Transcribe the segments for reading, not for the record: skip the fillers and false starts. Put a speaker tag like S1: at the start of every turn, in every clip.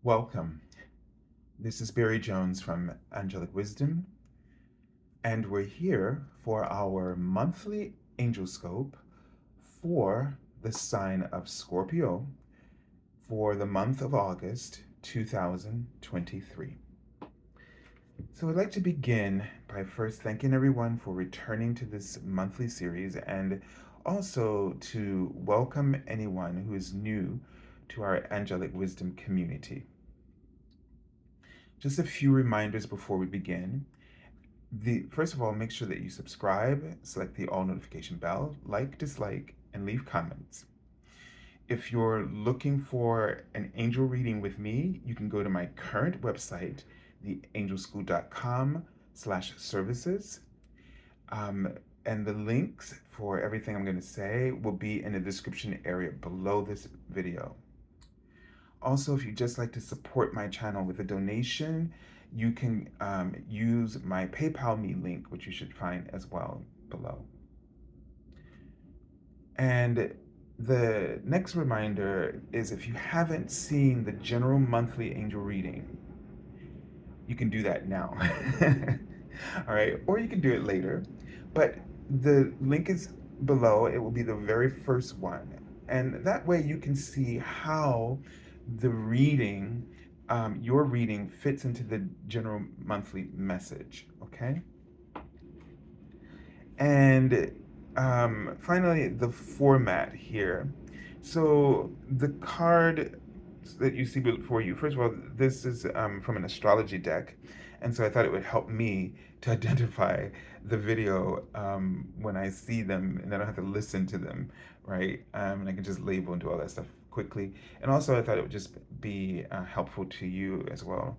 S1: Welcome. This is Barry Jones from Angelic Wisdom, and we're here for our monthly Angelscope for the sign of Scorpio for the month of August 2023. So I'd like to begin by first thanking everyone for returning to this monthly series and also to welcome anyone who is new to our Angelic Wisdom community. Just a few reminders before we begin. First of all, make sure that you subscribe, select the all notification bell, like, dislike, and leave comments. If you're looking for an angel reading with me, you can go to my current website, theangelschool.com/services. And the links for everything I'm going to say will be in the description area below this video. Also, if you'd just like to support my channel with a donation, you can use my PayPal me link, which you should find as well below. And the next reminder is if you haven't seen the general monthly angel reading, you can do that now. All right, or you can do it later. But the link is below. It will be the very first one. And that way you can see how the reading, your reading fits into the general monthly message, okay? And finally, the format here. So the card that you see before you, first of all, this is from an astrology deck. And so I thought it would help me to identify the video when I see them and I don't have to listen to them, right? And I can just label and do all that stuff quickly. And also I thought it would just be helpful to you as well.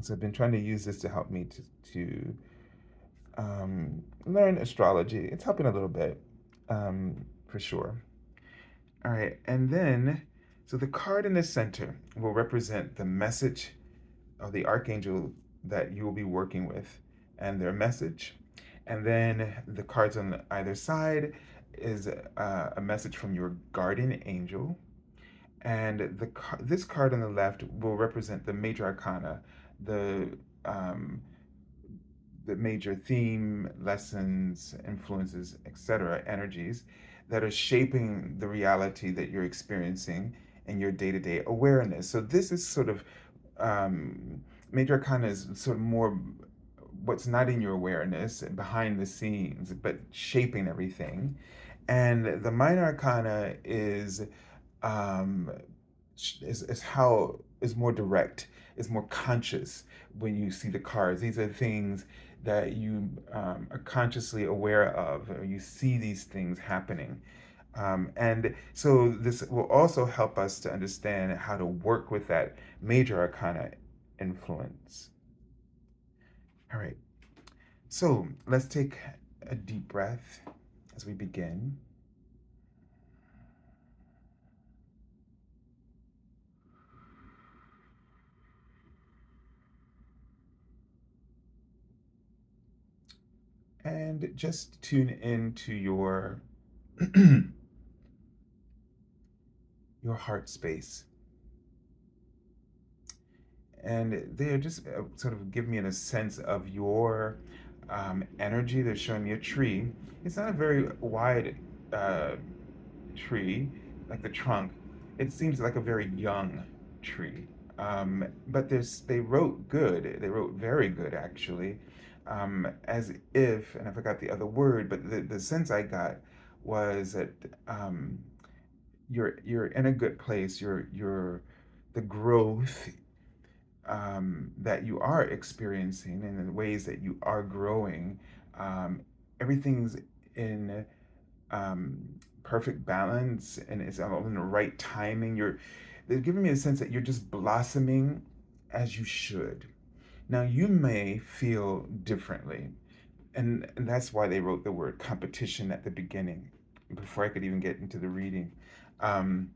S1: So I've been trying to use this to help me to learn astrology. It's helping a little bit, for sure. All right, and then, so the card in the center will represent the message of the archangel that you will be working with and their message. And then the cards on either side is a message from your guardian angel. And this card on the left will represent the Major Arcana, um, the major theme, lessons, influences, etc., energies that are shaping the reality that you're experiencing in your day-to-day awareness. So this is sort of Major Arcana is sort of more what's not in your awareness, behind the scenes, but shaping everything. And the Minor Arcana um, is more direct, is more conscious when you see the cards. These are things that you are consciously aware of, or you see these things happening. And so this will also help us to understand how to work with that Major Arcana influence. All right, so let's take a deep breath as we begin. And just tune into your your heart space. And they're just sort of giving me a sense of your energy. They're showing me a tree. It's not a very wide tree, like the trunk. It seems like a very young tree. But they wrote good. They wrote very good, actually. As if, and I forgot the other word, but the sense I got was that you're in a good place. The growth that you are experiencing and the ways that you are growing, everything's in perfect balance and it's all in the right timing. They're giving me a sense that you're just blossoming as you should. Now, you may feel differently, and that's why they wrote the word competition at the beginning, before I could even get into the reading. Um,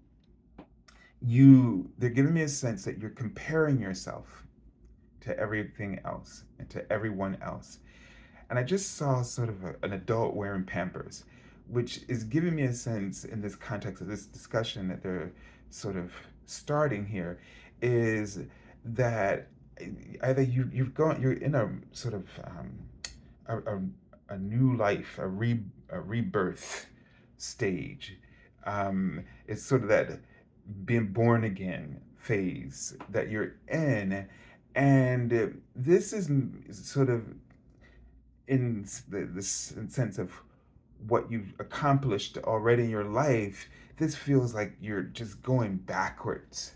S1: they're giving me a sense that you're comparing yourself to everything else and to everyone else. And I just saw sort of an adult wearing Pampers, which is giving me a sense in this context of this discussion that they're sort of starting here, is that either you're in a sort of a, a, a new life, a rebirth stage. It's sort of that being born again phase that you're in, and this is sort of in this sense of what you've accomplished already in your life. This feels like you're just going backwards,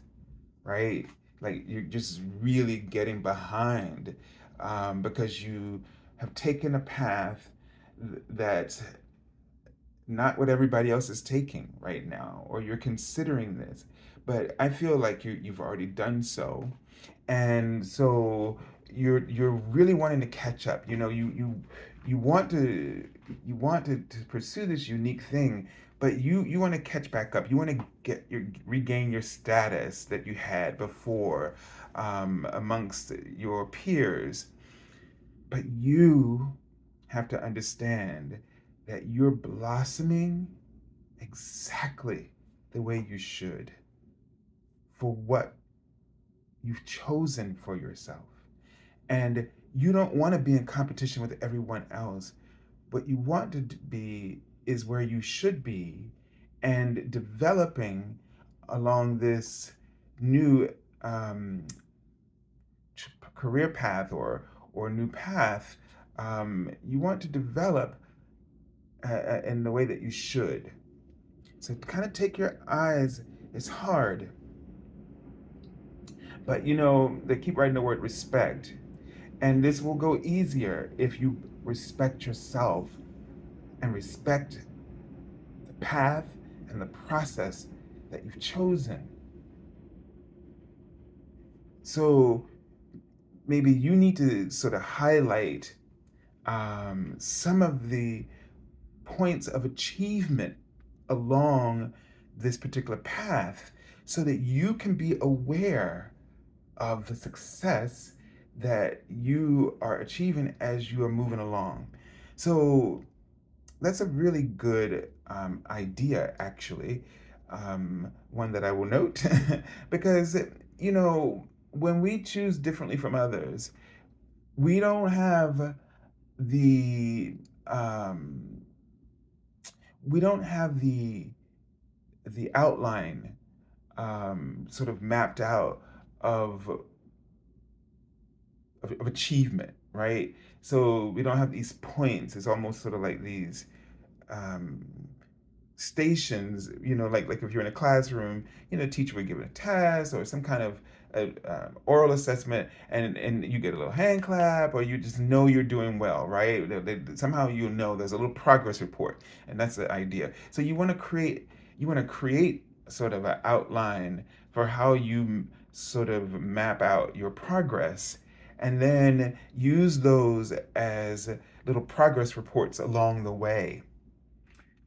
S1: right? Like you're just really getting behind, because you have taken a path that's not what everybody else is taking right now, or you're considering this. But I feel like you've already done so, and so you're really wanting to catch up. You want to pursue this unique thing, but you want to catch back up. You want to regain your status that you had before, amongst your peers. But you have to understand that you're blossoming exactly the way you should for what you've chosen for yourself. And you don't want to be in competition with everyone else. What you want to be is where you should be, and developing along this new career path or new path. You want to develop in the way that you should. So kind of take your eyes. It's hard, but they keep writing the word respect, and this will go easier if you respect yourself and respect the path and the process that you've chosen. So maybe you need to sort of highlight some of the points of achievement along this particular path, so that you can be aware of the success that you are achieving as you are moving along. So that's a really good idea, actually. One that I will note, because, when we choose differently from others, we don't have the um, we don't have the outline sort of mapped out of, of achievement, right? So we don't have these points. It's almost sort of like these um, stations, like if you're in a classroom, teacher would give a test or some kind of oral assessment, and you get a little hand clap, or you just know you're doing well, right? Somehow there's a little progress report, and that's the idea. So you want to create sort of an outline for how you sort of map out your progress, and then use those as little progress reports along the way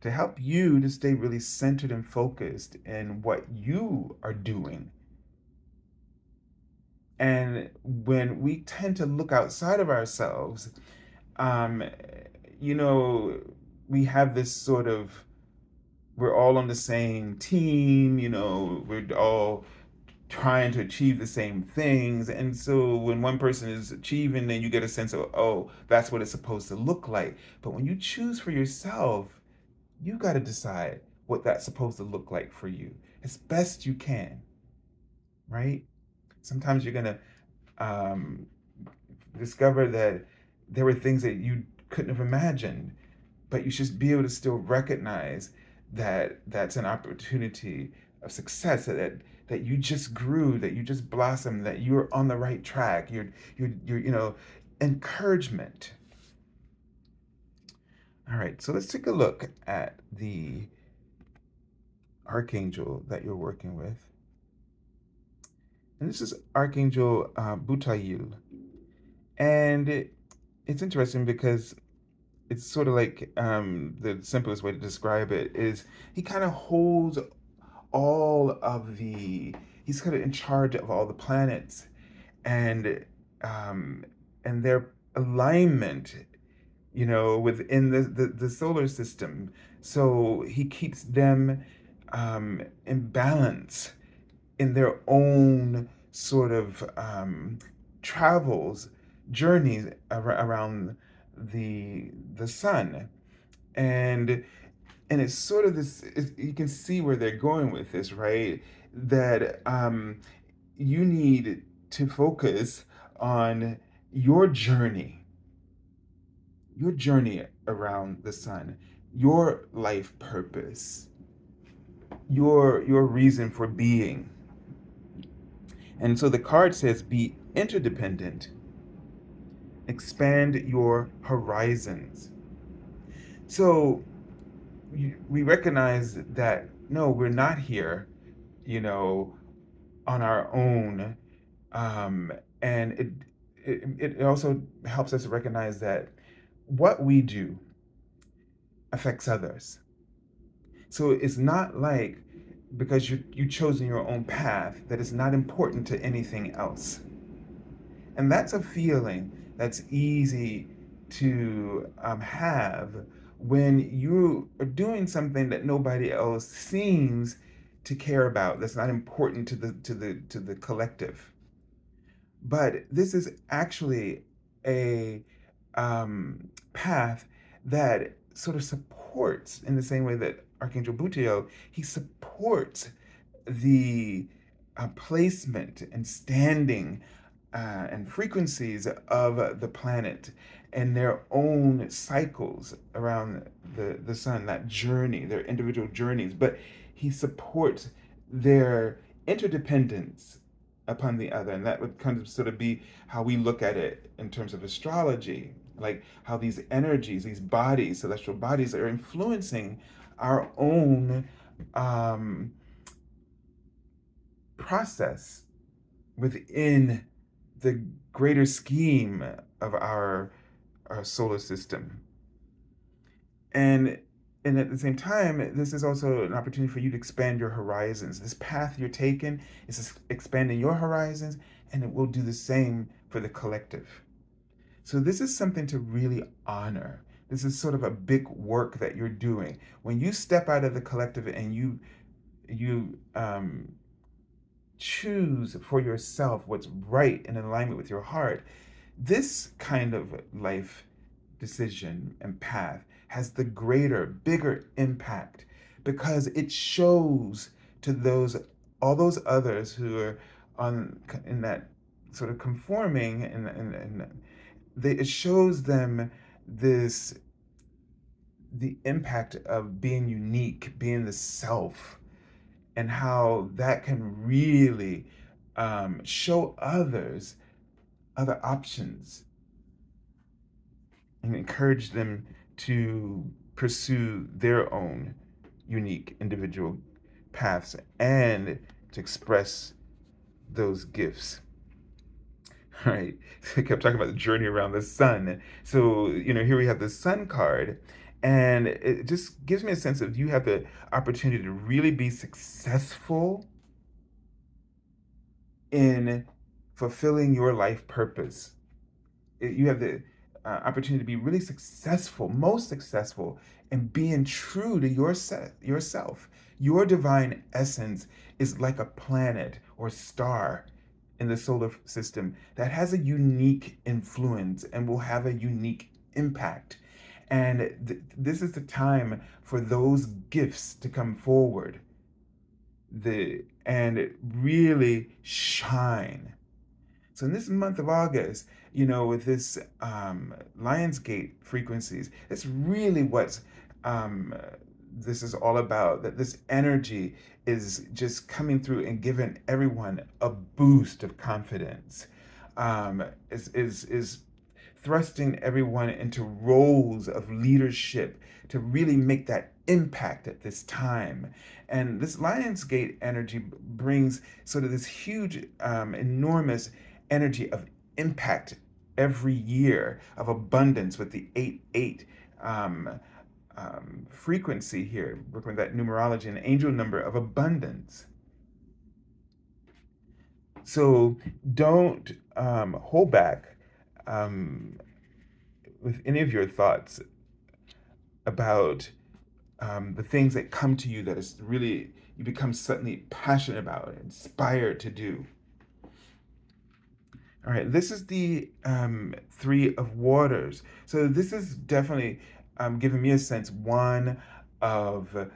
S1: to help you to stay really centered and focused in what you are doing. And when we tend to look outside of ourselves, um, you know, we have this sort of, we're all on the same team, we're all trying to achieve the same things. And so when one person is achieving, then you get a sense of, oh, that's what it's supposed to look like. But when you choose for yourself, you got to decide what that's supposed to look like for you as best you can, right? Sometimes you're going to um, discover that there were things that you couldn't have imagined, but you should be able to still recognize that that's an opportunity of success, that you just grew, that you just blossomed, that you're on the right track. You're encouragement. All right, so let's take a look at the archangel that you're working with. And this is Archangel Butayil. And it's interesting because it's sort of like, the simplest way to describe it is he kind of holds all of he's kind of in charge of all the planets, and um, and their alignment, within the solar system. So he keeps them in balance in their own sort of travels, journeys around the sun. And it's sort of this, you can see where they're going with this, right? That you need to focus on your journey, your journey around the sun, your life purpose, your reason for being. And so the card says be interdependent, expand your horizons. So we recognize that no, we're not here, you know, on our own. Um, and it also helps us recognize that what we do affects others. So it's not like because you chosen your own path that it's not important to anything else. And that's a feeling that's easy to have when you are doing something that nobody else seems to care about. That's not important to the collective. But this is actually a path that sort of supports, in the same way that Archangel Butiel, he supports the placement and standing and frequencies of the planet and their own cycles around the sun, that journey, their individual journeys. But he supports their interdependence upon the other. And that would kind of sort of be how we look at it in terms of astrology, like how these energies, these bodies, celestial bodies, are influencing our own process within the greater scheme of our solar system. And at the same time, this is also an opportunity for you to expand your horizons. This path you're taking is expanding your horizons, and it will do the same for the collective. So this is something to really honor. This is sort of a big work that you're doing. When you step out of the collective and you choose for yourself what's right and in alignment with your heart, this kind of life decision and path has the greater, bigger impact because it shows to those all those others who are on in that sort of conforming and it shows them this the impact of being unique, being the self, and how that can really show others other options and encourage them to pursue their own unique individual paths and to express those gifts. All right. So I kept talking about the journey around the sun. So, here we have the sun card, and it just gives me a sense of you have the opportunity to really be successful in fulfilling your life purpose. You have the opportunity to be really successful, most successful in being true to yourself. Your divine essence is like a planet or star in the solar system that has a unique influence and will have a unique impact. And this is the time for those gifts to come forward and really shine. So in this month of August, with this Lionsgate frequencies, it's really what this is all about. That this energy is just coming through and giving everyone a boost of confidence. Is thrusting everyone into roles of leadership to really make that impact at this time. And this Lionsgate energy brings sort of this huge, enormous energy of impact every year, of abundance with the 8-8 frequency here, working with that numerology, an angel number of abundance. So don't hold back with any of your thoughts about the things that come to you that is really, you become suddenly passionate about, inspired to do. All right, this is the Three of Waters. So this is definitely giving me a sense, one, of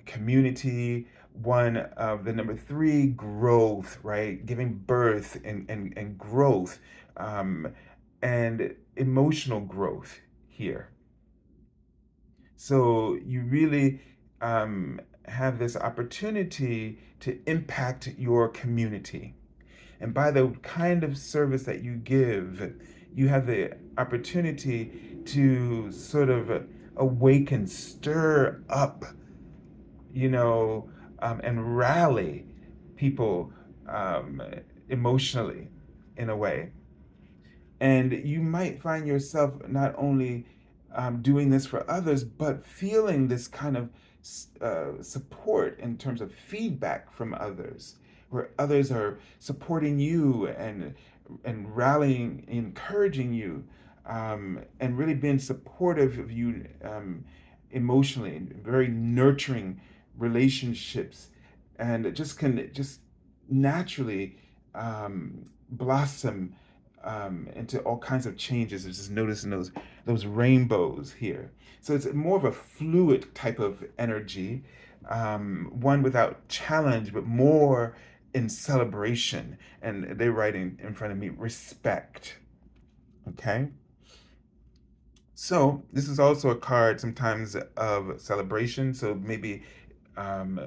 S1: community, one of the number three, growth, right? Giving birth and growth, um, and emotional growth here. So you really have this opportunity to impact your community. And by the kind of service that you give, you have the opportunity to sort of awaken, stir up, you know, and rally people um, emotionally in a way. And you might find yourself not only doing this for others, but feeling this kind of support in terms of feedback from others, where others are supporting you and rallying, encouraging you, and really being supportive of you emotionally, and very nurturing relationships, and it just can just naturally blossom into all kinds of changes. It's just noticing those rainbows here. So it's more of a fluid type of energy, one without challenge, but more in celebration. And they're writing in front of me, respect. Okay. So this is also a card sometimes of celebration. So maybe um,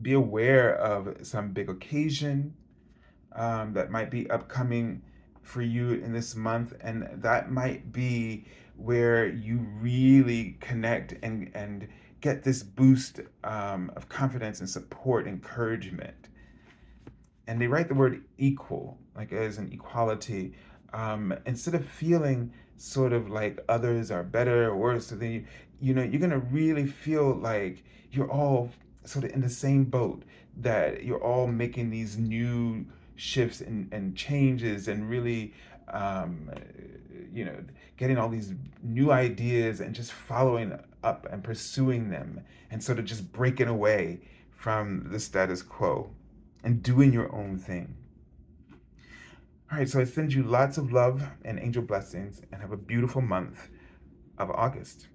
S1: be aware of some big occasion that might be upcoming for you in this month, and that might be where you really connect and get this boost of confidence and support, encouragement. And they write the word equal, like as an equality, instead of feeling sort of like others are better or worse. So then you're gonna really feel like you're all sort of in the same boat, that you're all making these new shifts and changes, and really um, you know getting all these new ideas and just following up and pursuing them, and sort of just breaking away from the status quo and doing your own thing. All right, so I send you lots of love and angel blessings, and have a beautiful month of August.